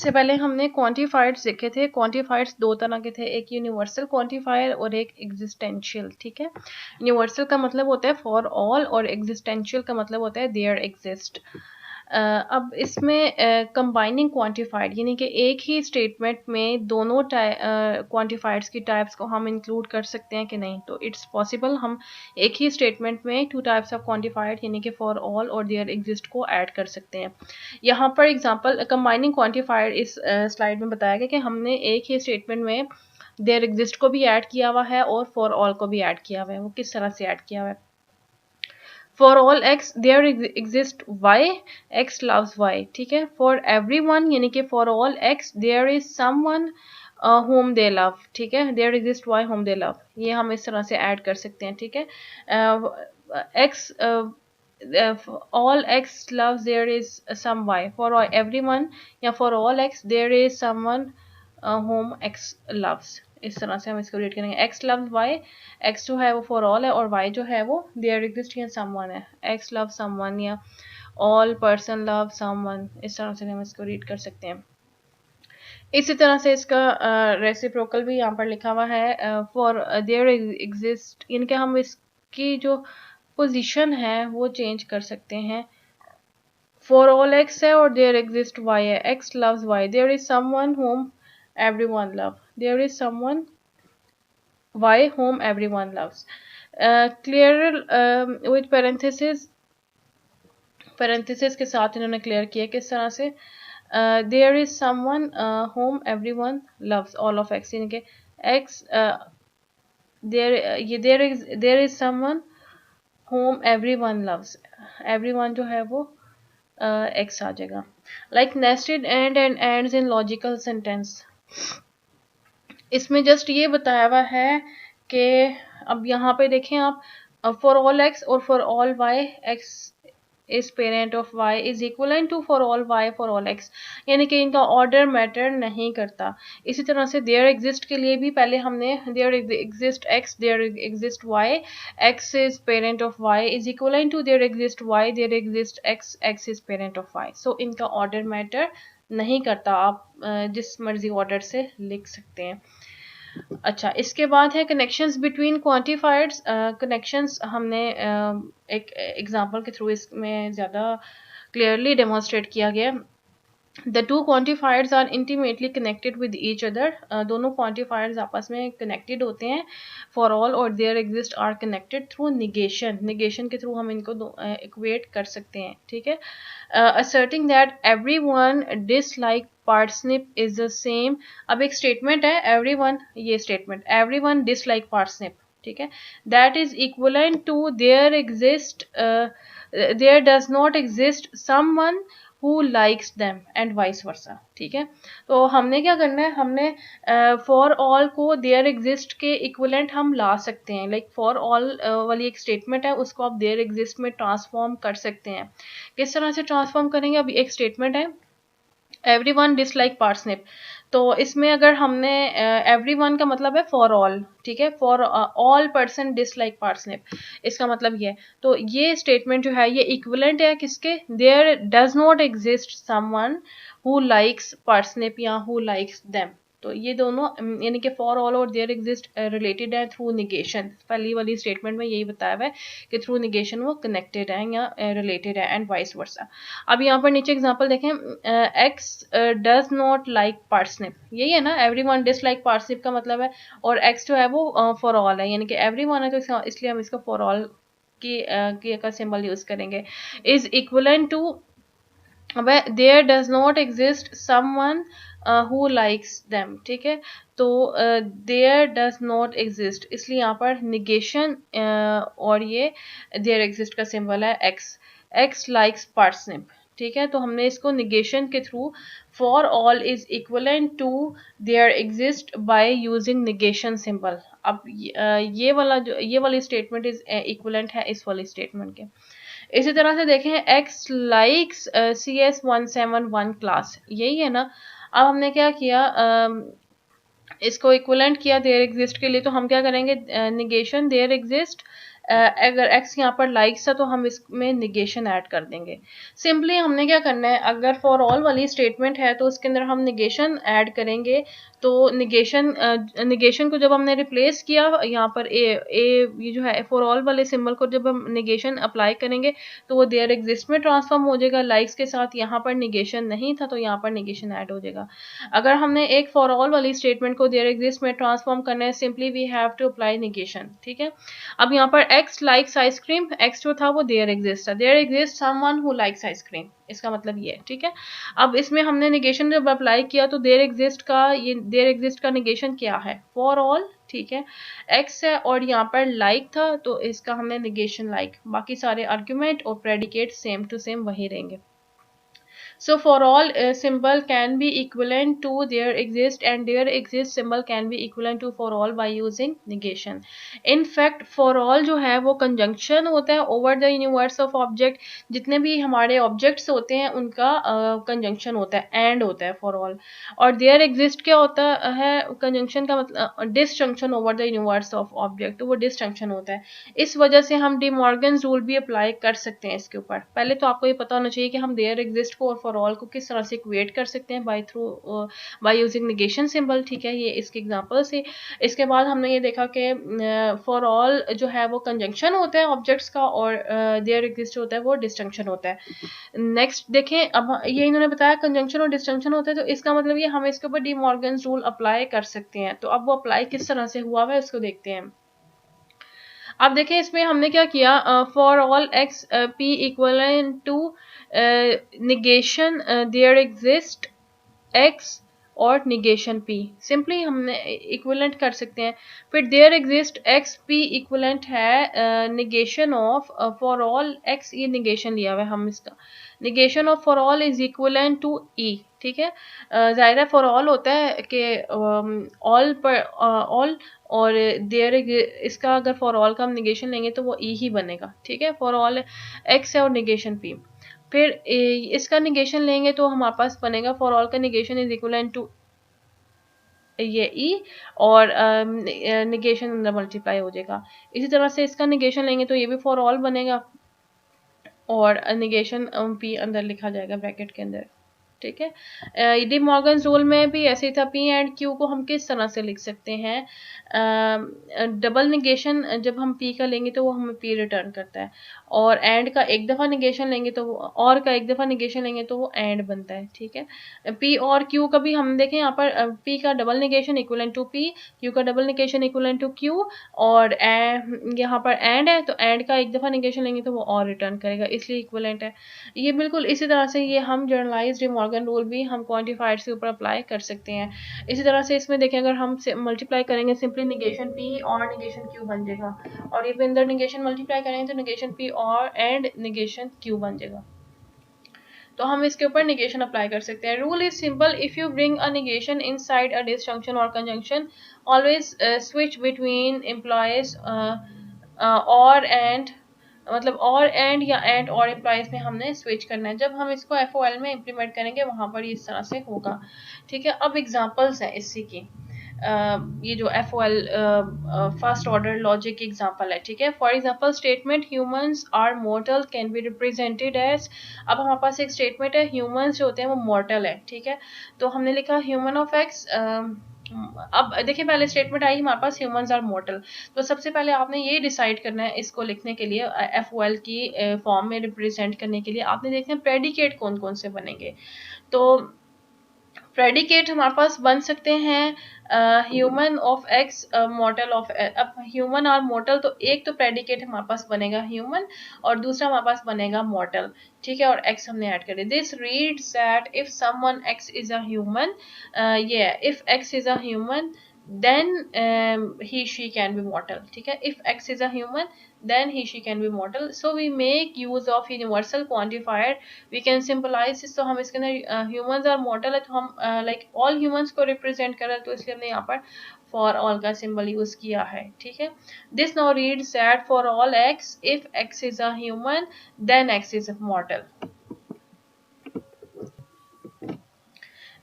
इससे पहले हमने क्वांटिफायर्स देखे थे। क्वांटिफायर्स दो तरह के थे, एक यूनिवर्सल क्वांटिफायर और एक एग्जिस्टेंशियल। ठीक है, यूनिवर्सल का मतलब होता है फॉर ऑल और एग्जिस्टेंशियल का मतलब होता है देयर एग्जिस्ट। अब इसमें कंबाइनिंग क्वांटिफाइड यानी कि एक ही स्टेटमेंट में दोनों क्वांटिफाइड्स की टाइप्स को हम इंक्लूड कर सकते हैं कि नहीं, तो इट्स पॉसिबल हम एक ही स्टेटमेंट में टू टाइप्स ऑफ क्वांटिफाइड यानी कि फॉर ऑल और देयर एग्जिस्ट को ऐड कर सकते हैं। यहाँ पर एग्जांपल कंबाइनिंग क्वांटिफाइड इस स्लाइड में बताया गया कि हमने एक ही स्टेटमेंट में देयर एग्जिस्ट को भी ऐड किया हुआ है और फॉर ऑल को भी ऐड किया हुआ है। वो किस तरह से ऐड किया हुआ है? For all x there exist y, x loves y। ठीक है, for everyone यानी कि for all x there is someone whom they love। ठीक है, there exist y whom they love, ये हम इस तरह से ऐड कर सकते हैं। ठीक है, x all x loves there is some y, for everyone या for all x there is someone whom x loves। इस तरह से हम इसको रीड करेंगे। x loves y, x जो है वो फॉर ऑल है और y जो है वो देयर एग्जिस्ट या समवन है। x लव समवन या ऑल पर्सन लव समवन, इस तरह से हम इसको रीड कर सकते हैं। इसी तरह से इसका रेसिप्रोकल भी यहाँ पर लिखा हुआ है, फॉर देयर एग्जिस्ट यानी कि हम इसकी जो पोजीशन है वो चेंज कर सकते हैं। फॉर ऑल x है और देयर एग्जिस्ट y है। x loves y, there is someone whom everyone love, there is someone y whom everyone loves। Clear with parenthesis के साथ इन्होंने क्लियर किया किस तरह से, there is someone whom everyone loves all of x यानी कि x there is someone whom everyone loves, everyone जो है वो x आ जाएगा। like nested and ends in logical sentence, इसमें जस्ट ये बताया हुआ है कि अब यहाँ पे देखें आप, फॉर ऑल एक्स और for all y x is parent of Y is equal to for all y for all x, यानी कि इनका ऑर्डर मैटर नहीं करता। इसी तरह से देयर एग्जिस्ट के लिए भी पहले हमने there exist X there exist Y, x is parent of Y is equal to there exist Y there exist X, X is parent of Y. So इनका ऑर्डर मैटर नहीं करता, आप जिस मर्जी ऑर्डर से लिख सकते हैं। अच्छा, इसके बाद है कनेक्शंस बिटवीन क्वांटिफायर्स। कनेक्शंस हमने एक एग्जांपल के थ्रू इसमें ज़्यादा क्लियरली डेमोन्स्ट्रेट किया गया। The two quantifiers are intimately connected with each other। दोनों quantifiers आपस में connected होते हैं। For all और there exist are connected through negation। negation के थ्रू हम इनको equate कर सकते हैं। ठीक है, asserting that everyone dislike parsnip is the same। अब एक statement है everyone, ये statement everyone dislike parsnip, ठीक है, that is equivalent to there exist there does not exist someone who likes them and vice versa। ठीक है, तो हमने क्या करना है, हमने फॉर ऑल को देयर एग्जिस्ट के इक्विवेलेंट हम ला सकते हैं। लाइक फॉर ऑल वाली एक स्टेटमेंट है उसको आप देयर एग्जिस्ट में ट्रांसफॉर्म कर सकते हैं। किस तरह से ट्रांसफॉर्म करेंगे? अभी एक स्टेटमेंट है एवरीवन डिसलाइक पार्सनिप, तो इसमें अगर हमने एवरीवन का मतलब है फॉर ऑल, ठीक है, for all person dislike parsnip, इसका मतलब ये है। तो ये स्टेटमेंट जो है ये इक्विवेलेंट है किसके? There does not exist someone who likes parsnip या हु लाइक्स देम। तो ये दोनों यानी कि फॉर ऑल और देयर एग्जिस्ट रिलेटेड है थ्रू निगेशन। पहली वाली स्टेटमेंट में यही बताया हुआ है कि थ्रू निगेशन वो कनेक्टेड है या रिलेटेड है एंड वाइस वर्सा। अब यहाँ पर नीचे एग्जांपल देखें, x does not like parsnip, यही है ना, एवरीवन डिसलाइक पार्सनिप का मतलब है, और एक्स जो है वो फॉर ऑल है यानी कि एवरीवन है, तो इसलिए हम इसको फॉर ऑल की का सिंबल यूज करेंगे। इज इक्विवेलेंट टू, अब there does not exist someone who likes them, ठीक है, तो देयर डज नॉट एग्जिस्ट, इसलिए यहाँ पर निगेशन और ये देयर एग्जिस्ट का सिंबल है एक्स, एक्स लाइक्स पार्सनिप, ठीक है, तो हमने इसको निगेशन के through for all is equivalent to there exist by using negation symbol. अब ये वाली स्टेटमेंट इज इक्विवेलेंट है इस वाली स्टेटमेंट के। इसी तरह से देखें, एक्स लाइक्स CS171 क्लास, यही है ना। अब हमने क्या किया, इसको इक्विवेलेंट किया देयर एग्जिस्ट के लिए, तो हम क्या करेंगे, निगेशन देयर एग्जिस्ट अगर x यहाँ पर लाइक्स था तो हम इसमें निगेशन ऐड कर देंगे। सिंपली हमने क्या करना है, अगर फॉर ऑल वाली स्टेटमेंट है तो उसके अंदर हम निगेशन ऐड करेंगे। तो निगेशन को जब हमने रिप्लेस किया यहाँ पर ये जो है फॉर ऑल वाले सिंबल को जब हम निगेशन अप्लाई करेंगे तो वो देयर एग्जिस्ट में ट्रांसफॉर्म हो जाएगा लाइक्स के साथ। यहाँ पर निगेशन नहीं था तो यहाँ पर निगेशन ऐड हो जाएगा। अगर हमने एक फॉर ऑल वाली स्टेटमेंट को देयर एग्जिस्ट में ट्रांसफॉर्म करना है, simply we have to apply negation. ठीक है, अब यहाँ पर x लाइक्स आइसक्रीम, x जो था वो देयर एग्जिस्ट था, there exist someone who likes ice cream, इसका मतलब ये है। ठीक है, अब इसमें हमने निगेशन जब अप्लाई किया तो देयर एग्जिस्ट का निगेशन क्या है, फॉर ऑल। ठीक है, x है और यहाँ पर लाइक था तो इसका हमने निगेशन लाइक, बाकी सारे आर्ग्यूमेंट और प्रेडिकेट सेम टू सेम वही रहेंगे। So for all symbol can be equivalent to their exist and their exist symbol can be equivalent to for all by using negation. In fact for all जो है वो conjunction होता है over the universe of object, जितने भी हमारे objects होते हैं उनका conjunction होता है, and होता है for all। और their exist क्या होता है, conjunction का मतलब disjunction over the universe of object, तो वो disjunction होता है। इस वजह से हम डी मॉर्गन्स रूल भी अप्लाई कर सकते हैं इसके ऊपर। पहले तो आपको ये पता होना चाहिए कि हम देयर एग्जिस्ट को और फॉर ऑल को किस तरह से इक्वेट कर सकते हैं बाय यूजिंग निगेशन सिंबल। ठीक है, ये इसके एग्जांपल से। इसके बाद हमने ये देखा कि फॉर ऑल जो है वो कंजंक्शन होता है ऑब्जेक्ट्स का और देयर एग्जिस्ट होता है वो डिस्टिंक्शन होता है। नेक्स्ट देखें, अब ये इन्होंने बताया कंजंक्शन और डिस्टिंक्शन होता है, तो इसका मतलब ये हम इसके ऊपर डी मॉर्गन्स रूल अप्लाई कर सकते हैं। तो अब वो अप्लाई किस तरह से हुआ है इसको देखते हैं। अब देखें इसमें हमने क्या किया, for all x p equal to negation there exist x और निगेशन पी, सिंपली हमने इक्विवेलेंट कर सकते हैं। फिर there exist x p equivalent है negation of for all x, ये निगेशन लिया हुआ है हम इसका, negation of for all is equivalent to E. ठीक है, जाहिर है फॉर ऑल होता है कि ऑल पर ऑल और देयर इसका अगर फॉर ऑल का हम निगेशन लेंगे तो वो ई ही बनेगा। ठीक है, फॉर ऑल एक्स है और निगेशन पी। फिर इसका निगेशन लेंगे तो हमारे पास बनेगा फॉर ऑल का निगेशन इज इक्वलेंट टू ये ई और निगेशन अंदर मल्टीप्लाई हो जाएगा। इसी तरह से इसका निगेशन लेंगे तो ये भी फॉर ऑल बनेगा और निगेशन पी अंदर लिखा जाएगा ब्रैकेट के अंदर। ठीक है, डी मॉर्गन्स रूल में भी ऐसे था। पी एंड क्यू को हम किस तरह से लिख सकते हैं, डबल निगेशन जब हम पी का लेंगे तो वो हमें पी रिटर्न करता है, और एंड का एक दफ़ा निगेशन लेंगे तो वो और का एक दफ़ा निगेशन लेंगे तो वो एंड बनता है। ठीक है, पी और क्यू का भी हम देखें यहाँ पर पी का double negation equivalent to p, q का double negation equivalent to q, और यहाँ पर एंड है तो एंड का एक दफ़ा निगेशन लेंगे तो वो और रिटर्न करेगा, इसलिए इक्वलेंट है। ये बिल्कुल इसी तरह से ये हम जर्नलाइज्ड मॉर्गन रूल भी हम क्वांटिफाइड से ऊपर अप्लाई कर सकते हैं। इसी तरह से इसमें देखें अगर हम मल्टीप्लाई करेंगे सिंपली निगेशन पी और निगेशन क्यू बन जाएगा, और ये अंदर निगेशन मल्टीप्लाई करेंगे तो निगेशन पी और एंड निगेशन क्यू बन जाएगा। तो हम इसके ऊपर निगेशन अप्लाई कर सकते हैं। Rule is simple, if you bring a negation inside a disjunction or conjunction always switch between employs or and, मतलब और एंड या एंड और एम्प्लॉयज में हमने स्विच करना है। जब हम इसको FOL में इम्प्लीमेंट करेंगे वहां पर इस तरह से होगा। ठीक है, अब एग्जांपल्स हैं इसी की। ये जो FOL फर्स्ट ऑर्डर लॉजिक की एग्जांपल है। ठीक है, for example statement humans are mortal can be represented as, अब हमारे पास एक स्टेटमेंट है ह्यूमंस जो होते हैं वो मॉर्टल है। ठीक है, तो हमने लिखा ह्यूमन ऑफ एक्स। अब देखिए पहले स्टेटमेंट आई हमारे पास ह्यूमंस आर मॉर्टल, तो सबसे पहले आपने ये डिसाइड करना है इसको लिखने के लिए FOL की फॉर्म में रिप्रेजेंट करने के लिए आपने देखना है प्रेडिकेट कौन कौन से बनेंगे। तो प्रेडिकेट हमारे पास बन सकते हैं ह्यूमन ऑफ एक्स मॉर्टल ऑफ, अब ह्यूमन और मॉर्टल, तो एक तो प्रेडिकेट हमारे पास बनेगा ह्यूमन और दूसरा हमारे पास बनेगा मॉर्टल। ठीक है, और एक्स हमने ऐड कर दिया। This reads that if someone x is a human, ये if x is a human then he she can be mortal. ठीक है, if x is a human then he she can be mortal. So we make use of universal quantifier, we can symbolize this। तो हम इसके अंदर humans are mortal है तो हम like all humans को represent कर रहे हैं, तो इसलिए हमने यहाँ पर for all का symbol यूज किया है। ठीक है, this now reads that for all x if x is a human then x is mortal।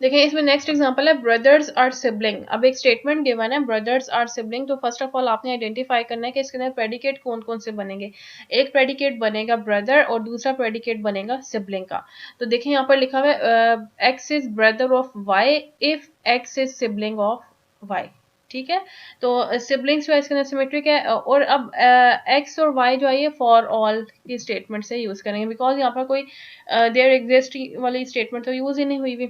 देखिए इसमें नेक्स्ट एग्जांपल है ब्रदर्स आर सिबलिंग। अब एक स्टेटमेंट गिवन है ब्रदर्स आर सिबलिंग, तो फर्स्ट ऑफ ऑल आपने आइडेंटिफाई करना है कि इसके अंदर प्रेडिकेट कौन कौन से बनेंगे। एक प्रेडिकेट बनेगा ब्रदर और दूसरा प्रेडिकेट बनेगा सिबलिंग का। तो देखिए यहाँ पर लिखा हुआ है x is brother of y if x is sibling of y. ठीक है, तो सिबलिंग्स वाइज के अंदर सिमेट्रिक है। और अब एक्स और वाई जो है ये फॉर ऑल की स्टेटमेंट से यूज करेंगे, बिकॉज यहाँ पर कोई देयर एग्जिस्ट वाली स्टेटमेंट तो यूज ही नहीं हुई भी।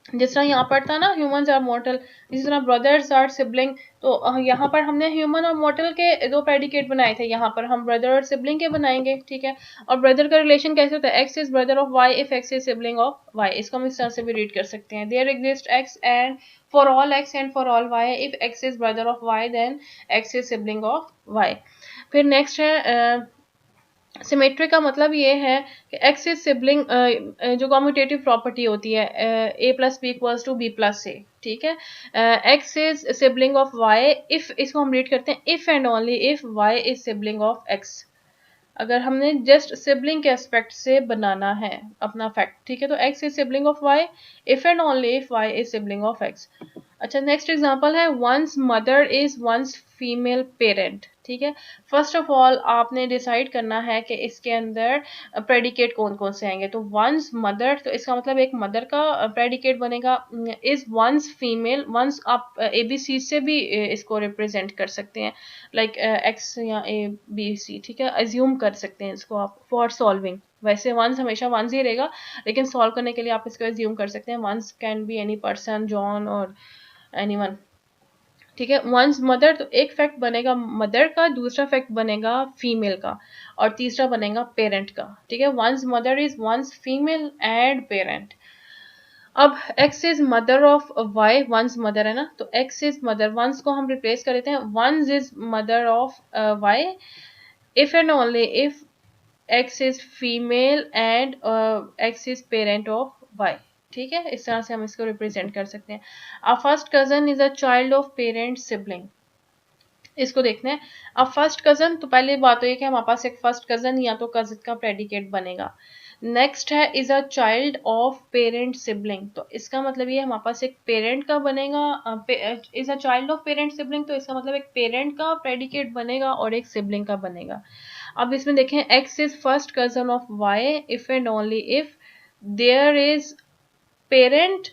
जिस तरह यहाँ पर था ना ह्यूमंस आर मॉर्टल, जिस तरह ब्रदर्स आर सिबलिंग, तो यहाँ पर हमने ह्यूमन और मॉर्टल के दो प्रेडिकेट बनाए थे, यहाँ पर हम ब्रदर और सिबलिंग के बनाएंगे। ठीक है, और ब्रदर का रिलेशन कैसे होता है, x is brother of y if x is sibling of y. इसको हम इस तरह से भी रीड कर सकते हैं, there exist x and for all x and for all y if x is brother of y then x is sibling of y. फिर नेक्स्ट है सिमेट्री का मतलब ये है कि एक्स इज सिबलिंग, जो कॉम्यूटेटिव प्रॉपर्टी होती है A plus B equals to B plus A. ठीक है, x is sibling of y if, इसको हम रीड करते हैं if and only if y is sibling of x. अगर हमने जस्ट सिबलिंग के एस्पेक्ट से बनाना है अपना फैक्ट, ठीक है, तो x is sibling of y if and only if y is sibling of x. अच्छा, नेक्स्ट एग्जांपल है once mother is once female parent. ठीक है, फर्स्ट ऑफ ऑल आपने डिसाइड करना है कि इसके अंदर प्रेडिकेट कौन कौन से आएंगे। तो वंस मदर, तो इसका मतलब एक मदर का प्रेडिकेट बनेगा। इज वंस फीमेल, वंस आप ए बी सी से भी इसको रिप्रेजेंट कर सकते हैं, लाइक एक्स या ए बी सी। ठीक है, अज्यूम कर सकते हैं इसको आप फॉर सॉल्विंग। वैसे वंस हमेशा वंस ही रहेगा, लेकिन सॉल्व करने के लिए आप इसको अज्यूम कर सकते हैं one's can be any person, John और एनीवन। ठीक है, वंस मदर, तो एक फैक्ट बनेगा मदर का, दूसरा फैक्ट बनेगा फीमेल का, और तीसरा बनेगा पेरेंट का। ठीक है, once mother is once female and parent. अब x is mother of y, once mother है ना, तो एक्स इज मदर, वंस को हम रिप्लेस कर देते हैं, one's is mother of y if and only if x is female and x is parent of y. ठीक है, इस तरह से हम इसको रिप्रेजेंट कर सकते हैं। A first cousin is a child of parent sibling. इसको देखते हैं। अब फर्स्ट कजन, तो पहले बात तो ये कि हमारे पास एक फर्स्ट कजन या तो कजन का प्रेडिकेट बनेगा। नेक्स्ट है is a child of parent sibling, तो इसका मतलब ये हमारे पास एक पेरेंट का बनेगा। Is a child of parent sibling, तो इसका मतलब एक पेरेंट का प्रेडिकेट बनेगा और एक सिबलिंग का बनेगा। अब इसमें देखें x is first cousin of y if and only if there is parent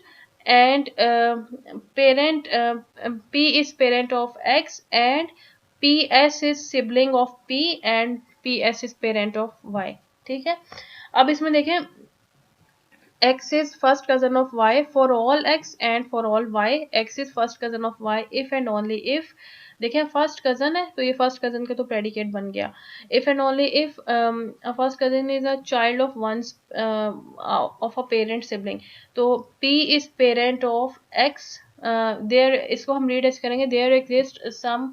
and parent P is parent of X and PS is sibling of P and PS is parent of Y। ठीक है, अब इसमें देखें X is first cousin of Y for all X and for all Y, X is first cousin of Y if and only if, देखिए first cousin है तो ये first cousin का तो प्रेडिकेट बन गया। If and only if first cousin is a child of one's of a parent sibling, तो P is parent of X। There, इसको हम रीड ऐसे करेंगे, there exist some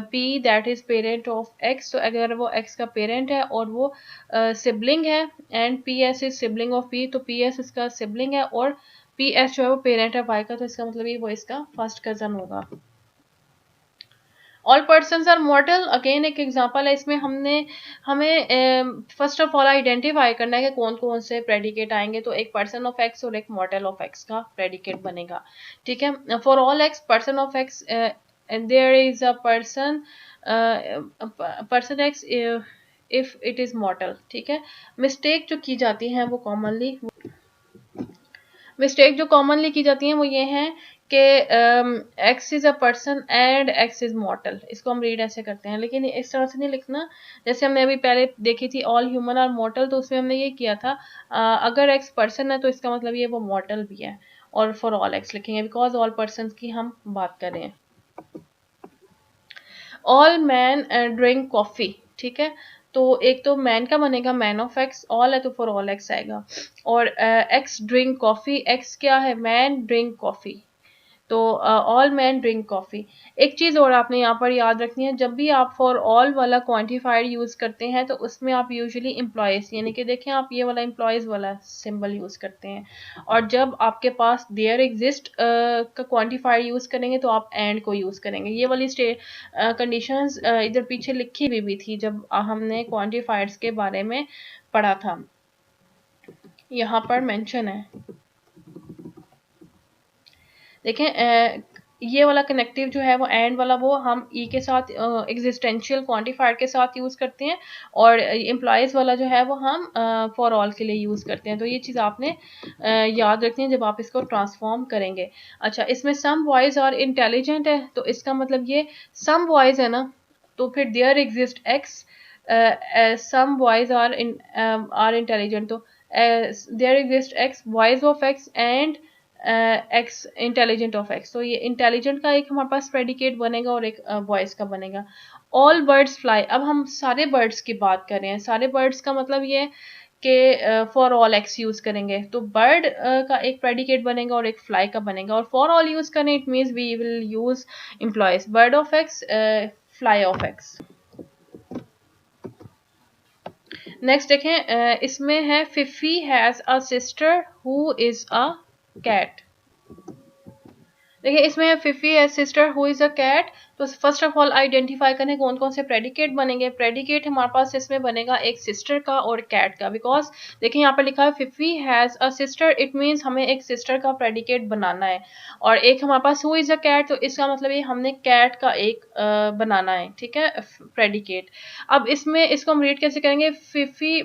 P that is parent of X। तो अगर वो X का parent है और वो सिबलिंग है and PS is sibling of P, तो PS इसका सिबलिंग है और PS जो है वो पेरेंट है Y का, तो इसका मतलब ये वो इसका फर्स्ट कजन होगा। All persons are mortal, again एक एग्जांपल है। इसमें हमें फर्स्ट ऑफ ऑल आइडेंटिफाई करना है कि कौन कौन से प्रेडिकेट आएंगे। तो एक पर्सन ऑफ एक्स और एक मॉर्टल ऑफ एक्स का प्रेडिकेट बनेगा। ठीक है, for all x person of x there is a person person x if it is mortal. ठीक है, मिस्टेक जो की जाती है वो कॉमनली, मिस्टेक जो कॉमनली की जाती हैं वो ये हैं कि x is a person and x is मॉर्टल। इसको हम रीड ऐसे करते हैं, लेकिन इस तरह से नहीं लिखना। जैसे हमने अभी पहले देखी थी ऑल ह्यूमन आर मॉर्टल, तो उसमें हमने ये किया था अगर एक्स पर्सन है तो इसका मतलब ये वो मॉर्टल भी है, और फॉर ऑल एक्स लिखेंगे बिकॉज ऑल पर्सन की हम बात कर रहे हैं। All man drink coffee. ठीक है, तो एक तो मैन का बनेगा मैन ऑफ एक्स, ऑल है तो फॉर ऑल एक्स आएगा, और एक्स ड्रिंक कॉफी, एक्स क्या है मैन ड्रिंक कॉफी, तो ऑल मैन ड्रिंक कॉफी। एक चीज़ और आपने यहाँ पर याद रखनी है, जब भी आप फॉर ऑल वाला क्वांटिफाइड यूज़ करते हैं तो उसमें आप यूजुअली एम्प्लॉयज़, यानी कि देखें आप ये वाला एम्प्लॉयज़ वाला सिंबल यूज़ करते हैं, और जब आपके पास देयर एग्जिस्ट का क्वांटिफाइड यूज़ करेंगे तो आप एंड को यूज़ करेंगे। ये वाली कंडीशंस इधर पीछे लिखी हुई भी थी जब हमने क्वांटिफाइड्स के बारे में पढ़ा था, यहाँ पर मेंशन है। देखें ये वाला कनेक्टिव जो है वो एंड वाला वो हम ई के साथ एग्जिस्टेंशियल क्वांटिफायर के साथ यूज़ करते हैं, और एम्प्लॉयज़ वाला जो है वो हम फॉर ऑल के लिए यूज़ करते हैं। तो ये चीज़ आपने याद रखनी है जब आप इसको ट्रांसफॉर्म करेंगे। अच्छा, इसमें सम बॉयज़ आर इंटेलिजेंट है, तो इसका मतलब ये सम बॉयज़ है ना, तो फिर there exist x, some boys are intelligent, तो there exist x boys of x and x intelligent of x. तो ये इंटेलिजेंट का एक हमारे पास प्रेडिकेट बनेगा और एक वॉइस का बनेगा। ऑल बर्ड्स फ्लाई, अब हम सारे बर्ड्स की बात कर रहे हैं। सारे बर्ड्स का मतलब ये कि फॉर ऑल एक्स यूज करेंगे, तो बर्ड का एक प्रेडिकेट बनेगा और एक फ्लाई का बनेगा, और फॉर ऑल यूज करें it means we will use implies, bird of x, fly of x. Next देखें, इसमें है Fifi has a sister who is a cat. देखिए इसमें है फिफी है sister who is a cat. तो फर्स्ट ऑफ ऑल आइडेंटिफाई करें कौन कौन से प्रेडिकेट बनेंगे। प्रेडिकेट हमारे पास इसमें बनेगा एक सिस्टर का और कैट का, बिकॉज देखिए यहाँ पर लिखा है Fifi has a sister, it means हमें एक सिस्टर का प्रेडिकेट बनाना है, और एक हमारे पास हु इज अ कैट, तो इसका मतलब ये हमने कैट का एक बनाना है, ठीक है, प्रेडिकेट। अब इसमें इसको हम रीड कैसे करेंगे, Fifi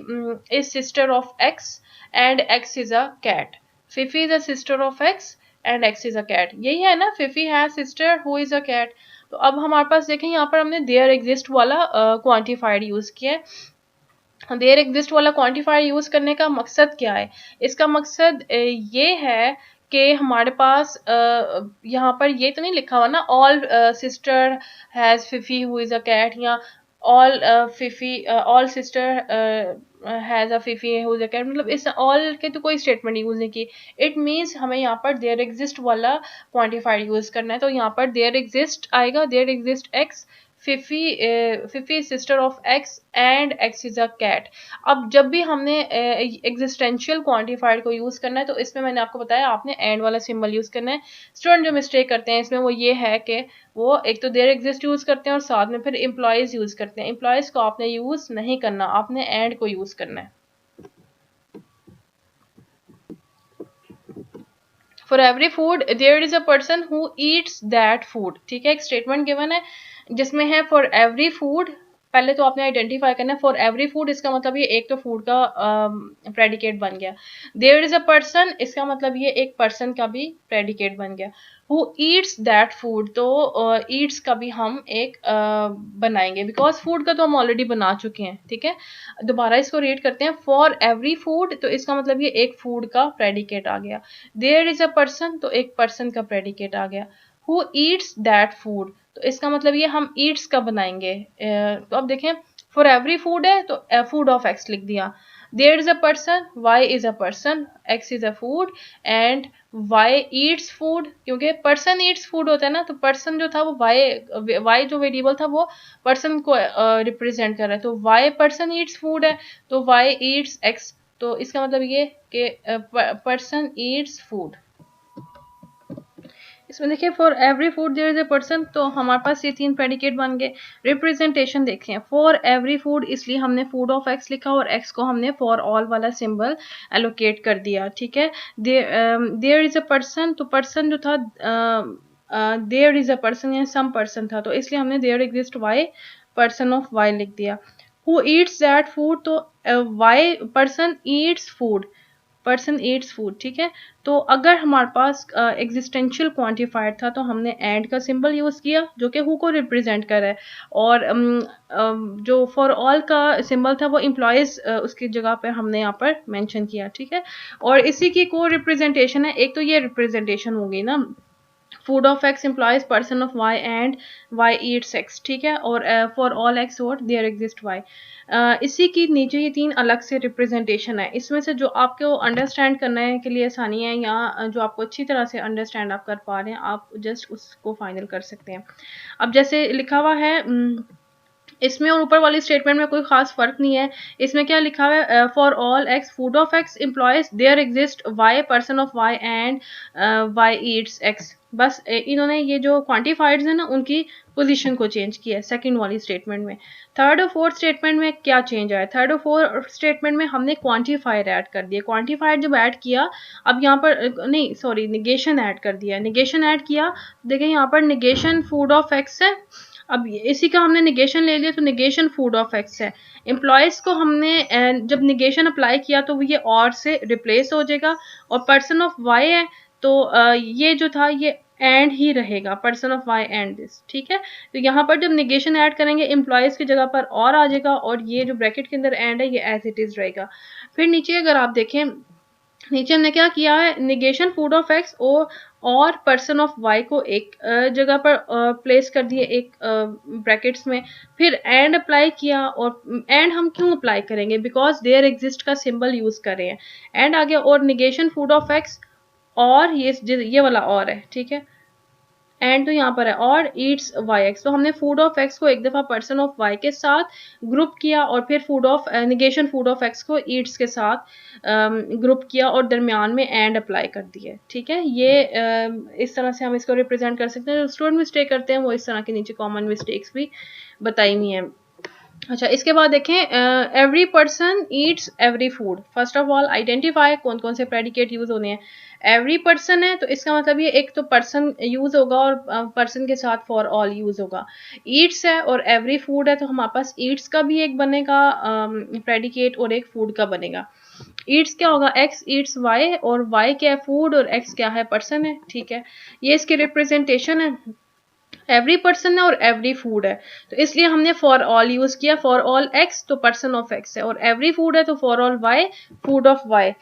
is sister of x and x is a cat. Fifi is a sister of x and x is a cat, यही है ना, Fifi has sister who is a cat. तो अब हमारे पास देखें यहाँ पर हमने देयर एग्जिस्ट वाला क्वांटिफाइड यूज किया है। देयर एग्जिस्ट वाला क्वांटिफायर यूज करने का मकसद क्या है, इसका मकसद ये है कि हमारे पास यहाँ पर ये तो नहीं लिखा हुआ ना all sister has Fifi who is a cat, या all Fifi all sister has a Fifi who is a cat, मतलब इस ऑल के तो कोई स्टेटमेंट यूज नहीं की। इट मीन्स हमें यहाँ पर देयर एग्जिस्ट वाला क्वांटिफायर यूज करना है, तो यहाँ पर देयर एग्जिस्ट आएगा, there exist x, Fifi sister of x and x is a cat. अब जब भी हमने एग्जिस्टेंशियल क्वांटिफायर को यूज करना है, तो इसमें मैंने आपको बताया आपने एंड वाला सिंबल यूज करना है। स्टूडेंट जो मिस्टेक करते हैं इसमें वो ये है कि वो एक तो देयर एग्जिस्ट यूज करते हैं और साथ में फिर एम्प्लॉयज यूज करते हैं। एम्प्लॉयज को आपने यूज नहीं करना, आपने एंड को यूज करना है। For every food there is a person who eats that food, ठीक है, एक स्टेटमेंट गिवन है जिसमें है फॉर एवरी फूड, पहले तो आपने आइडेंटिफाई करना है फॉर एवरी फूड, इसका मतलब ये एक तो फूड का प्रेडिकेट बन गया। देयर इज अ पर्सन, इसका मतलब ये एक पर्सन का भी प्रेडिकेट बन गया। हु ईट्स दैट फूड, तो ईट्स का भी हम एक बनाएंगे, बिकॉज फूड का तो हम ऑलरेडी बना चुके हैं, ठीक है। दोबारा इसको रीड करते हैं, फॉर एवरी फूड, तो इसका मतलब ये एक फूड का प्रेडिकेट आ गया। देयर इज अ पर्सन, तो एक पर्सन का प्रेडिकेट आ गया। हु ईट्स दैट फूड, तो इसका मतलब ये हम ईट्स का बनाएंगे। तो अब देखें फॉर एवरी फूड है तो फूड ऑफ एक्स लिख दिया। There is a person, y is a person, x is a food and y eats food, क्योंकि पर्सन ईट्स फूड होता है ना, तो पर्सन जो था वो वाई जो वेरिएबल था वो पर्सन को रिप्रेजेंट कर रहा है, तो वाई पर्सन ईट्स फूड है, तो वाई ईट्स एक्स, तो इसका मतलब ये कि पर्सन ईट्स फूड। इसमें देखिए for every food there is a person, तो हमारे पास ये तीन प्रेडिकेट बन गए। रिप्रेजेंटेशन देखें, फॉर एवरी फूड इसलिए हमने फूड ऑफ एक्स लिखा और एक्स को हमने फॉर ऑल वाला सिंबल एलोकेट कर दिया, ठीक है। देयर इज अ पर्सन, तो पर्सन जो था देयर इज अ पर्सन या सम पर्सन था, तो इसलिए हमने there exist y, person of y लिख दिया। हु ईट्स दैट फूड, तो y person eats food, person eats food, ठीक है। तो अगर हमारे पास एग्जिस्टेंशियल क्वांटिफायर था तो हमने एंड का सिंबल यूज किया जो कि हु को रिप्रेजेंट कर रहा है, और जो फॉर ऑल का सिंबल था वो एम्प्लॉयज उसकी जगह पे हमने यहाँ पर मेंशन किया, ठीक है। और इसी की को रिप्रेजेंटेशन है, एक तो ये रिप्रेजेंटेशन होगी ना, food of x implies person of y and y eats x, ठीक है, और for all x what there exist y. इसी की नीचे ये तीन अलग से रिप्रेजेंटेशन है, इसमें से जो आपको अंडरस्टैंड करने के लिए आसानी है या जो आपको अच्छी तरह से अंडरस्टैंड आप कर पा रहे हैं, आप जस्ट उसको फाइनल कर सकते हैं। अब जैसे लिखा हुआ है इसमें और ऊपर वाली स्टेटमेंट में कोई खास फर्क नहीं है। इसमें क्या लिखा हुआ है, for all x food of x implies there exist y person of y and y eats x. बस इन्होंने ये जो क्वांटिफाइड्स है ना उनकी पोजीशन को चेंज किया है सेकंड वाली स्टेटमेंट में। थर्ड और फोर्थ स्टेटमेंट में क्या चेंज आया? थर्ड और फोर्थ स्टेटमेंट में हमने क्वांटिफायर ऐड कर दिया। क्वांटिफायर जब ऐड किया, अब यहाँ पर नहीं सॉरी निगेशन ऐड कर दिया। निगेशन ऐड किया, देखिए यहाँ पर निगेशन फूड ऑफ एक्स है। अब इसी का हमने निगेशन ले लिया तो निगेशन फूड ऑफ एक्स है। एम्प्लॉयज को हमने जब निगेशन अप्लाई किया तो ये और से रिप्लेस हो जाएगा, और पर्सन ऑफ वाई है तो ये जो था ये एंड ही रहेगा, person of y and this, ठीक है। तो यहाँ पर जब निगेशन ऐड करेंगे एम्प्लॉयज की जगह पर और आ जाएगा, और ये जो ब्रैकेट के अंदर एंड है ये एज इट इज रहेगा। फिर नीचे अगर आप देखें, नीचे हमने क्या किया है, निगेशन फूड ऑफ एक्स और पर्सन ऑफ वाई को एक जगह पर प्लेस कर दिए एक ब्रैकेट्स में, फिर एंड अप्लाई किया। और एंड हम क्यों अप्लाई करेंगे? बिकॉज देयर एग्जिस्ट का सिंबल यूज कर रहे हैं, एंड आ गया। और निगेशन फूड ऑफ एक्स और ये वाला और है, ठीक है, एंड तो यहाँ पर है और ईट्स वाई एक्स। तो हमने फूड ऑफ एक्स को एक दफा पर्सन ऑफ वाई के साथ ग्रुप किया, और फिर food of negation food of x को ईट्स के साथ ग्रुप किया, और दरमियान में एंड अप्लाई कर दिया, ठीक है। ये इस तरह से हम इसको रिप्रेजेंट कर सकते हैं। जो स्टूडेंट मिस्टेक करते हैं वो इस तरह के नीचे कॉमन मिस्टेक्स भी बताई हुई हैं। अच्छा, इसके बाद देखें, every person Yeats every food. First of all identify कौन कौन से प्रेडिकेट यूज होने हैं। एवरी पर्सन है तो इसका मतलब ये एक तो पर्सन यूज होगा और पर्सन के साथ फॉर ऑल यूज होगा। ईट्स है और एवरी फूड है तो हमारे पास ईट्स का भी एक बनेगा प्रेडिकेट और एक फूड का बनेगा। ईट्स क्या होगा? एक्स ईट्स वाई, और वाई क्या है? फूड, और एक्स क्या है? पर्सन है, ठीक है। ये इसकी रिप्रेजेंटेशन है। एवरी पर्सन है और एवरी फूड है तो इसलिए हमने फॉर ऑल यूज किया। फॉर ऑल एक्स तो पर्सन ऑफ एक्स है, और एवरी फूड है तो for all y food of y.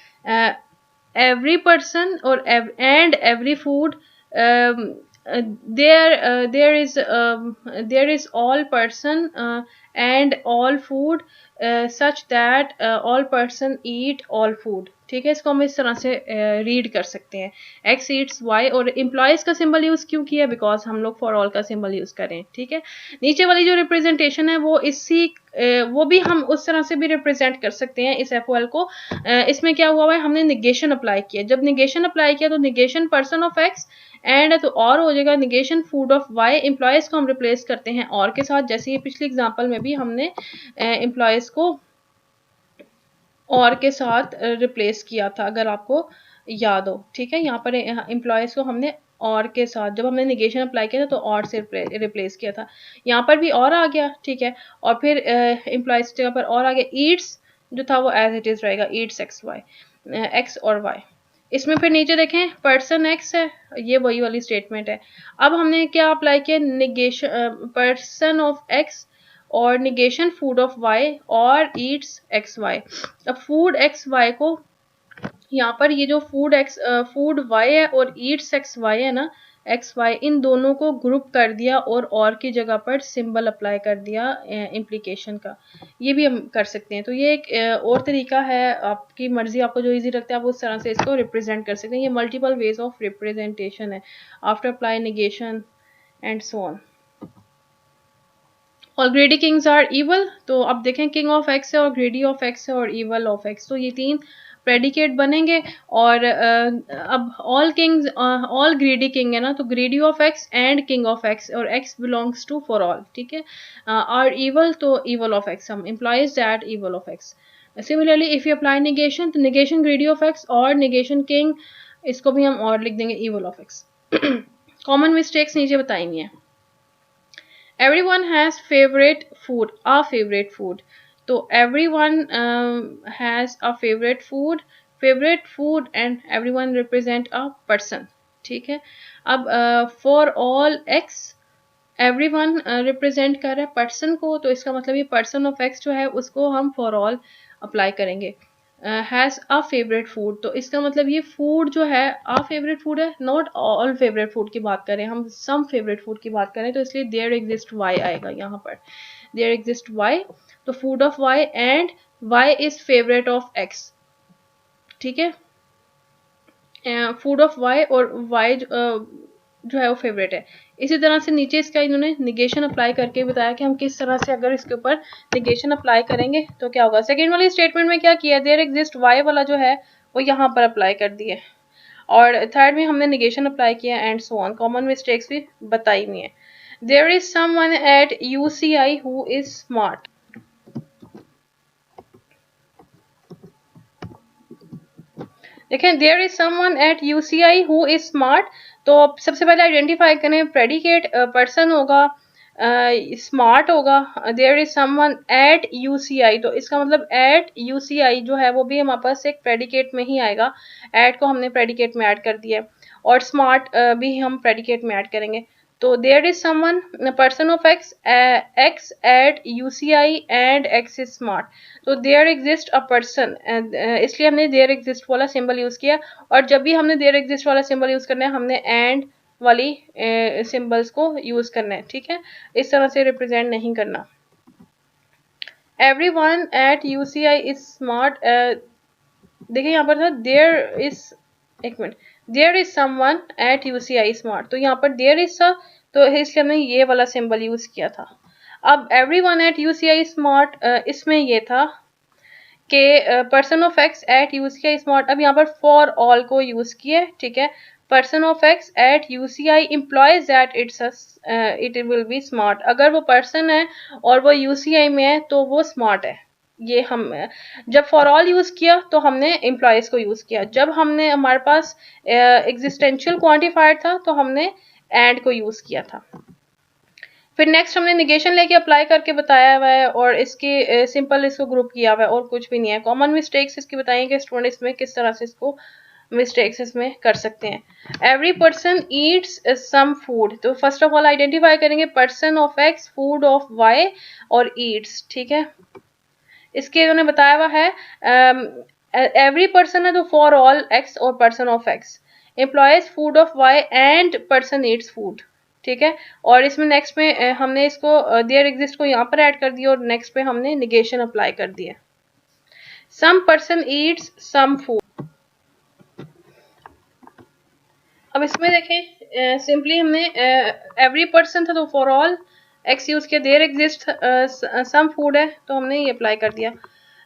Every person और and every food, there is all person and all food such that all person eat all food, ठीक है। इसको हम इस तरह से रीड कर सकते हैं, x eats y। और एम्प्लॉयज का सिंबल यूज क्यों किया? बिकॉज हम लोग फॉर ऑल का सिंबल यूज करें, ठीक है। नीचे वाली जो रिप्रेजेंटेशन है वो वो भी हम उस तरह से भी रिप्रेजेंट कर सकते हैं इस FOL को। इसमें क्या हुआ है, हमने निगेशन अप्लाई किया। जब निगेशन अप्लाई किया तो negation person of x and तो और हो जाएगा negation food of y. Implies को हम रिप्लेस करते हैं और के साथ, जैसे ये पिछली एग्जांपल में भी हमने एम्प्लॉयज को और के साथ रिप्लेस किया था, अगर आपको याद हो, ठीक है। यहाँ पर एम्प्लॉयज को हमने और के साथ, जब हमने निगेशन अप्लाई किया था तो और से रिप्लेस किया था। यहाँ पर भी और आ गया, ठीक है। और फिर एम्प्लॉयज की जगह पर और आ गया। ईट्स जो था वो एज इट इज रहेगा, ईट्स एक्स वाई, एक्स और वाई। इसमें फिर नीचे देखें पर्सन एक्स है, ये वही वाली स्टेटमेंट है। अब हमने क्या अप्लाई किया? निगेशन पर्सन ऑफ एक्स और निगेशन फूड ऑफ वाई और ईट्स एक्स वाई। अब फूड एक्स वाई को यहाँ पर ये जो फूड वाई है और ईट्स एक्स वाई है ना, एक्स वाई, इन दोनों को ग्रुप कर दिया और की जगह पर सिंबल अप्लाई कर दिया इम्प्लीकेशन का। ये भी हम कर सकते हैं। तो ये एक और तरीका है, आपकी मर्जी, आपको जो इजी लगता है आप उस तरह से इसको रिप्रेजेंट कर सकते हैं। ये मल्टीपल वेज ऑफ रिप्रेजेंटेशन है after apply negation and so on. और ग्रेडी किंग्स आर इवल, तो अब देखें किंग ऑफ एक्स है और ग्रेडी ऑफ एक्स है और इवल ऑफ एक्स, तो ये तीन प्रेडिकेट बनेंगे। और अब ऑल ग्रेडी किंग है ना, तो greedy of x and king of x, और x belongs to for all, ठीक है। आर इवल, तो इवल ऑफ एक्स हम implies that evil of x. Similarly if you apply negation, तो निगेशन ग्रेडी ऑफ एक्स और negation king, इसको भी हम और लिख देंगे evil of x. Common mistakes नीचे बताई हुई हैं। Everyone has favorite food, a favorite food. तो everyone has a favorite food and everyone represent a person, ठीक है। अब for all x everyone represent कर रहा है person को, तो इसका मतलब ये person of x जो है उसको हम for all apply करेंगे। हैज़ अ फेवरेट फूड, तो इसका मतलब ये फूड जो है अ फेवरेट फूड है, नॉट ऑल फेवरेट फूड की बात करें, हम सम फेवरेट फूड की बात करें, तो इसलिए देयर एग्जिस्ट वाई आएगा यहाँ पर। देयर एग्जिस्ट वाई, तो food of y and y is favourite of x, ठीक है। फूड ऑफ वाई और वाई जो है वो फेवरेट है। इसी तरह से नीचे इसका इन्होंने निगेशन अप्लाई करके बताया कि हम किस तरह से अगर इसके ऊपर निगेशन अप्लाई करेंगे तो क्या होगा। सेकेंड वाली स्टेटमेंट में क्या किया, देयर एग्जिस्ट वाई वाला जो है वो यहाँ पर अप्लाई कर दिया, और थर्ड में हमने निगेशन अप्लाई किया and so on. Common mistakes भी बताई हुई है। There is someone at UCI who is smart. देखें, there is someone at UCI who is smart, तो सबसे पहले आइडेंटिफाई करें, प्रेडिकेट पर्सन होगा, स्मार्ट होगा, there is someone at UCI, तो इसका मतलब एट यूसीआई जो है वो भी हमारे पास एक प्रेडिकेट में ही आएगा, एट को हमने प्रेडिकेट में ऐड कर दिया है, और स्मार्ट भी हम प्रेडिकेट में ऐड करेंगे, तो there is someone person of x, x at UCI and x is smart, तो देयर एग्जिस्ट अ पर्सन, इसलिए हमने देयर एग्जिस्ट वाला सिंबल यूज किया, और जब भी हमने देयर एग्जिस्ट वाला सिंबल यूज करना है हमने एंड वाली सिंबल्स को यूज करना है, ठीक है, इस तरह से रिप्रेजेंट नहीं करना। Everyone at UCI is smart, देखिए यहाँ पर था देयर इज, एक minute, there is someone at UCI smart, तो यहाँ पर देयर इज था, तो इसलिए हमने ये वाला सिंबल यूज किया था। अब एवरीवन एट यूसीआई स्मार्ट, इसमें ये था कि person of x at UCI smart, अब यहाँ पर फॉर ऑल को यूज किए, ठीक है, person of x at UCI implies that it will be smart, अगर वो पर्सन है और वो यूसीआई में है तो वो स्मार्ट है, ये हम जब फॉर ऑल यूज किया तो हमने एम्प्लॉयज को यूज किया, जब हमने हमारे पास एग्जिस्टेंशियल क्वांटिफायर था तो हमने एंड को यूज किया था। फिर नेक्स्ट हमने निगेशन लेके अप्लाई करके बताया हुआ है, और इसकी सिंपल इसको ग्रुप किया हुआ है, और कुछ भी नहीं है। कॉमन मिस्टेक्स इसकी बताएंगे स्टूडेंट इसमें किस तरह से इसको मिस्टेक्स इसमें कर सकते हैं। Every person eats some food, तो फर्स्ट ऑफ ऑल आइडेंटिफाई करेंगे person of x, food of y और ईट्स, ठीक है, इसके उन्होंने बताया हुआ है एवरी पर्सन है तो फॉर ऑल एक्स और person of x, implies food of y and person eats food, ठीक है, और इसमें नेक्स्ट में हमने इसको देयर एग्जिस्ट को यहाँ पर ऐड कर दिया, और नेक्स्ट पे हमने निगेशन अप्लाई कर दिया। Some person eats some food, अब इसमें देखें सिंपली हमने एवरी पर्सन था तो फॉर ऑल एक्स यूज किया, देयर एग्जिस्ट सम फूड है तो हमने ये अप्लाई कर दिया।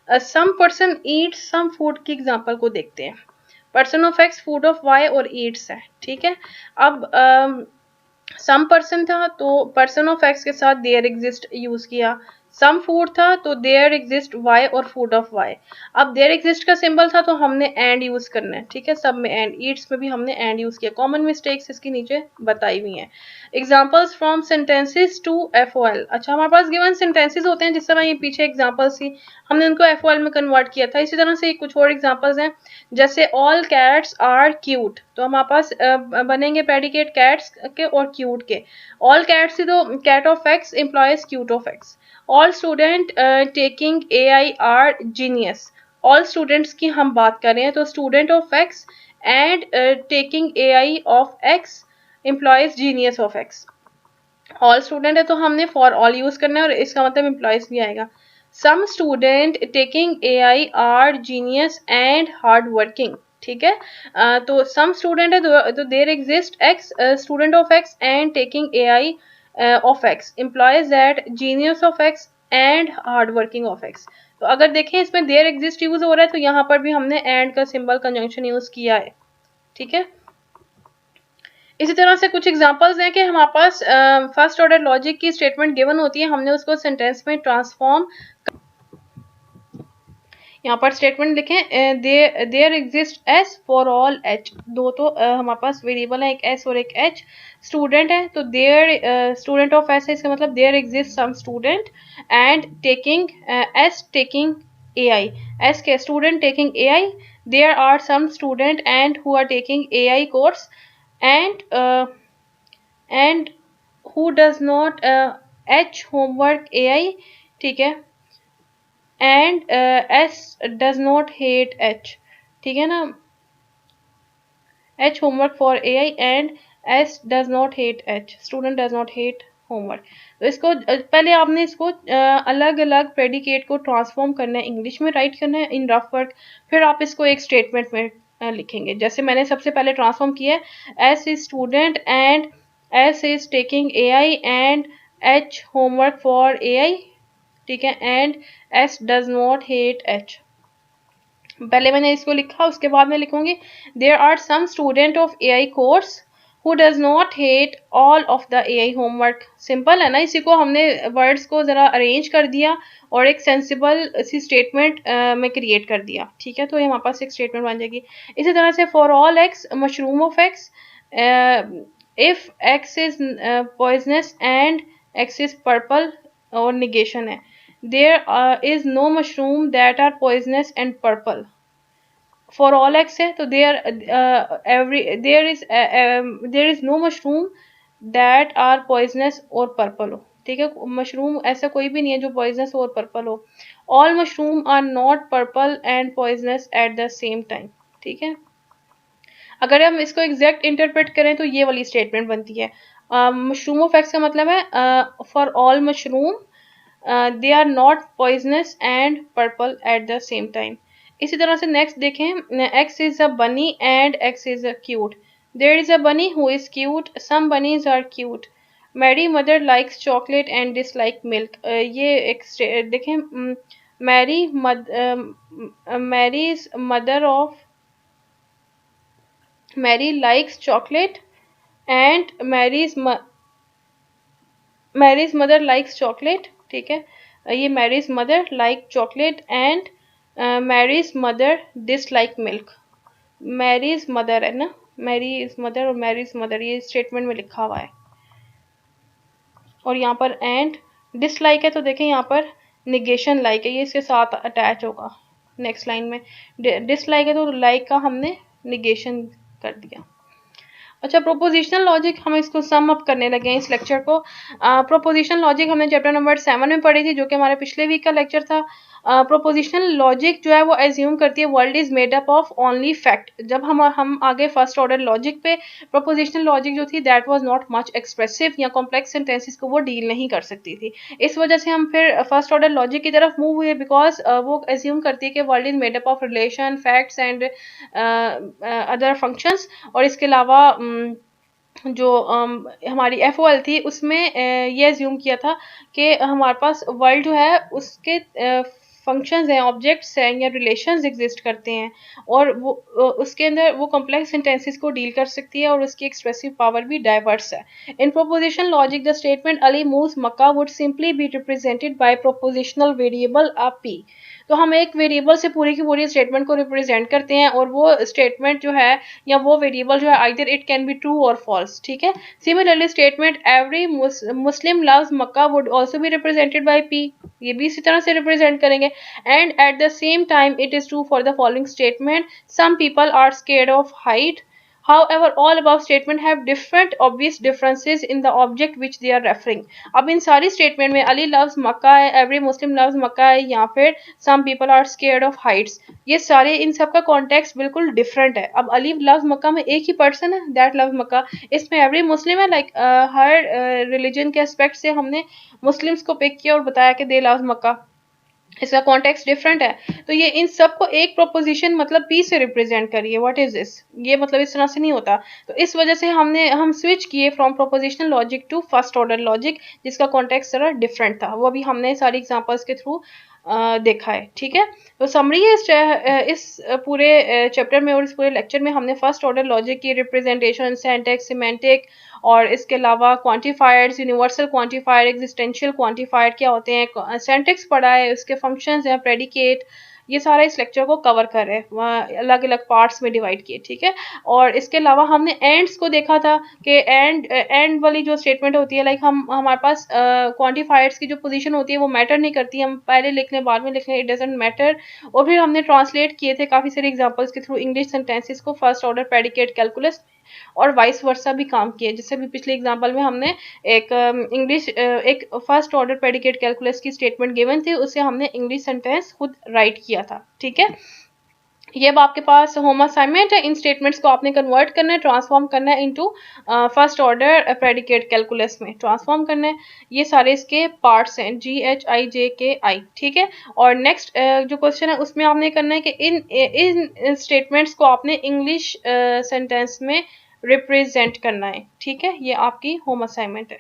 Some person eats some food की एग्जांपल को देखते हैं, person of x, food of y और ईट्स है, ठीक है। अब सम पर्सन था तो पर्सन ऑफ एक्स के साथ देयर एग्जिस्ट यूज किया, सम फूड था तो देयर एग्जिस्ट वाई और फूड ऑफ वाई, अब देयर एग्जिस्ट का सिंबल था तो हमने एंड यूज करना है, ठीक है, सब में एंड, ईट्स में भी हमने एंड यूज किया। कॉमन मिस्टेक्स इसकी नीचे बताई हुई हैं। एग्जांपल्स फ्रॉम सेंटेंसेस टू एफओएल, अच्छा हमारे पास गिवन सेंटेंसेस होते हैं, जिस तरह ये पीछे एग्जांपल्स थी हमने उनको एफओएल में कन्वर्ट किया था, इसी तरह से कुछ और एग्जांपल्स हैं, जैसे ऑल कैट्स आर क्यूट, तो हमारे पास बनेंगे प्रेडिकेट कैट्स के और क्यूट के, ऑल कैट्स थी तो cat of x implies cute of x, all student taking AI are genius, all students की हम बात कर रहे हैं तो student of x and taking AI of x implies genius of x, all student है तो हमने फॉर ऑल यूज करना है और इसका मतलब एम्प्लॉयज भी आएगा। Some student taking AI are genius and hard working, ठीक है, तो सम स्टूडेंट है तो there exist x student of x and taking AI of x implies that genius of x and hard working of x, तो अगर देखें इसमें there exist use हो रहा है तो यहाँ पर भी हमने एंड का सिंबल कंजंक्शन यूज किया है, ठीक है। इसी तरह से कुछ एग्जांपल्स हैं कि हमारे पास फर्स्ट ऑर्डर लॉजिक की स्टेटमेंट गिवन होती है, हमने उसको सेंटेंस में ट्रांसफॉर्म, यहाँ पर स्टेटमेंट लिखें there exist s for all h, दो तो हमारे पास वेरिएबल है, एक एस और एक एच, स्टूडेंट है तो देयर स्टूडेंट ऑफ एस है, इसका मतलब there exist some student and taking S taking AI, S के student taking AI, there are some student and who are taking AI course and who does not h homework AI, ठीक है, and s does not hate h, ठीक है ना, h homework for AI and s does not hate h, student does not hate homework, तो इसको पहले आपने इसको अलग अलग प्रेडिकेट को ट्रांसफॉर्म करना है, इंग्लिश में राइट करना है इन रफ वर्क, फिर आप इसको एक स्टेटमेंट में लिखेंगे। जैसे मैंने सबसे पहले ट्रांसफॉर्म किया है, s is student and s is taking AI and h homework for AI, ठीक है, and s does not hate h, पहले मैंने इसको लिखा, उसके बाद मैं लिखूंगी there are some student of AI course who does not hate all of the AI homework. Simple है ना, इसी को हमने वर्ड्स को ज़रा अरेंज कर दिया और एक सेंसिबल सी स्टेटमेंट में क्रिएट कर दिया, ठीक है। तो ये हमारे पास एक स्टेटमेंट बन जाएगी। इसी तरह से for all x mushroom of x, if x is poisonous and x is purple, और निगेशन है, there is no mushroom that are poisonous and purple. For all x है तो there is no mushroom that are poisonous और purple हो, ठीक है। Mushroom ऐसा कोई भी नहीं है जो पॉइजनस और पर्पल हो। All mushroom are not purple and poisonous at the same time, ठीक है। अगर हम इसको एग्जैक्ट इंटरप्रेट करें तो ये वाली स्टेटमेंट बनती है। मशरूम ऑफ एक्स का मतलब है for all mushroom they are not poisonous and purple at the same time. इसी तरह से नेक्स्ट देखें, x is a bunny and x is a cute. There is a bunny who is cute, some bunnies are cute. Mary mother likes chocolate and dislike milk. ये एक देखें, Mary's mother of Mary likes chocolate and Mary's mother likes chocolate, ठीक है। ये Mary's mother like chocolate and Mary's mother dislike milk. Mary's mother है ना, Mary's mother और Mary's mother ये स्टेटमेंट में लिखा हुआ है। और यहाँ पर एंड डिसलाइक है तो देखें यहाँ पर निगेशन लाइक है, ये इसके साथ अटैच होगा नेक्स्ट लाइन में। डिसलाइक है तो लाइक का हमने निगेशन कर दिया। अच्छा, प्रोपोजिशनल लॉजिक, हम इसको सम अप करने लगे हैं इस लेक्चर को। प्रोपोजिशनल लॉजिक हमने चैप्टर नंबर 7 में पढ़ी थी, जो कि हमारे पिछले वीक का लेक्चर था। प्रोपोजिशनल लॉजिक जो है वो एज्यूम करती है world is made up of only fact. जब हम आगे फर्स्ट ऑर्डर लॉजिक पे, प्रोपोजिशनल लॉजिक जो थी that was not much expressive, या कॉम्प्लेक्स सेंटेंसेस को वो डील नहीं कर सकती थी। इस वजह से हम फिर फर्स्ट ऑर्डर लॉजिक की तरफ मूव हुए, बिकॉज वो एज्यूम करती है कि world is made up of relation, facts and other functions. और इसके अलावा जो हमारी FOL थी उसमें ये एज्यूम किया था कि हमारे पास वर्ल्ड जो है उसके फंक्शंस हैं, ऑब्जेक्ट्स हैं या रिलेशंस एग्जिस्ट करते हैं, और वो उसके अंदर वो कॉम्प्लेक्स सेंटेंसेस को डील कर सकती है और उसकी एक्सप्रेसिव पावर भी डाइवर्स है। In proposition logic the statement Ali moves Mecca would simply be represented by propositional variable P। तो हम एक वेरिएबल से पूरी की पूरी स्टेटमेंट को रिप्रेजेंट करते हैं, और वो स्टेटमेंट जो है या वो वेरिएबल जो है either it can be true और फॉल्स, ठीक है। Similarly statement every Muslim loves Mecca would also be represented by P, ये भी इसी तरह से रिप्रेजेंट करेंगे। And at the same time it is true for the following statement, some people are scared of height. However, all above statement have different obvious differences in the object which they are referring। अब इन सारी statement में Ali loves मक्का है, every Muslim loves मक्का है, या फिर some people are scared of heights, ये सारे इन सब का कॉन्टेक्स्ट बिल्कुल डिफरेंट है। अब अली लव्स मक्का में एक ही पर्सन है दैट लव्स मक्का, इसमें एवरी मुस्लिम है, लाइक हर रिलीजन के एस्पेक्ट से हमने मुस्लिम्स को पिक किया और बताया कि दे लव्स मक्का, इसका कॉन्टेक्स्ट डिफरेंट है। तो ये इन सब को एक प्रोपोजिशन मतलब P से रिप्रेजेंट करिए, व्हाट इज दिस, ये मतलब इस तरह से नहीं होता। तो इस वजह से हम स्विच किए from propositional logic to first order logic, जिसका कॉन्टेक्स्ट जरा डिफरेंट था। वो अभी हमने सारी एग्जांपल्स के थ्रू देखा है, ठीक है। तो समरी है इस पूरे चैप्टर में और इस पूरे लेक्चर में हमने फर्स्ट ऑर्डर लॉजिक की रिप्रेजेंटेशन, सिंटैक्स, सिमेंटिक, और इसके अलावा quantifiers, universal quantifier, existential quantifier क्या होते हैं, सिंटैक्स पढ़ा है, उसके फंक्शंस हैं, प्रेडिकेट, ये सारा इस लेक्चर को कवर कर रहे हैं, अलग अलग पार्ट्स में डिवाइड किए, ठीक है। और इसके अलावा हमने एंड्स को देखा था कि एंड वाली जो स्टेटमेंट होती है, लाइक हमारे पास क्वांटिफायर्स की जो पोजीशन होती है वो मैटर नहीं करती, हम पहले लिख लें बाद में लिख लें, इट डजंट मैटर। और फिर हमने ट्रांसलेट किए थे काफ़ी सारे एग्जांपल्स के थ्रू इंग्लिश सेंटेंसेस को फर्स्ट ऑर्डर प्रेडिकेट कैलकुलस, और वाइस वर्सा भी काम किए। जैसे भी पिछले एग्जांपल में हमने एक एक फर्स्ट ऑर्डर प्रेडिकेट कैलकुलस की स्टेटमेंट गिवन थी, उससे हमने इंग्लिश सेंटेंस खुद राइट किया था, ठीक है। ये अब आपके पास होम असाइनमेंट है, इन स्टेटमेंट्स को आपने कन्वर्ट करना है, ट्रांसफॉर्म करना है into first order predicate calculus में ट्रांसफॉर्म करना है। ये सारे इसके पार्ट्स हैं, GHIJKI, ठीक है। और नेक्स्ट जो क्वेश्चन है उसमें आपने करना है कि इन स्टेटमेंट्स को आपने इंग्लिश सेंटेंस में रिप्रेजेंट करना है, ठीक है। ये आपकी होम असाइनमेंट है।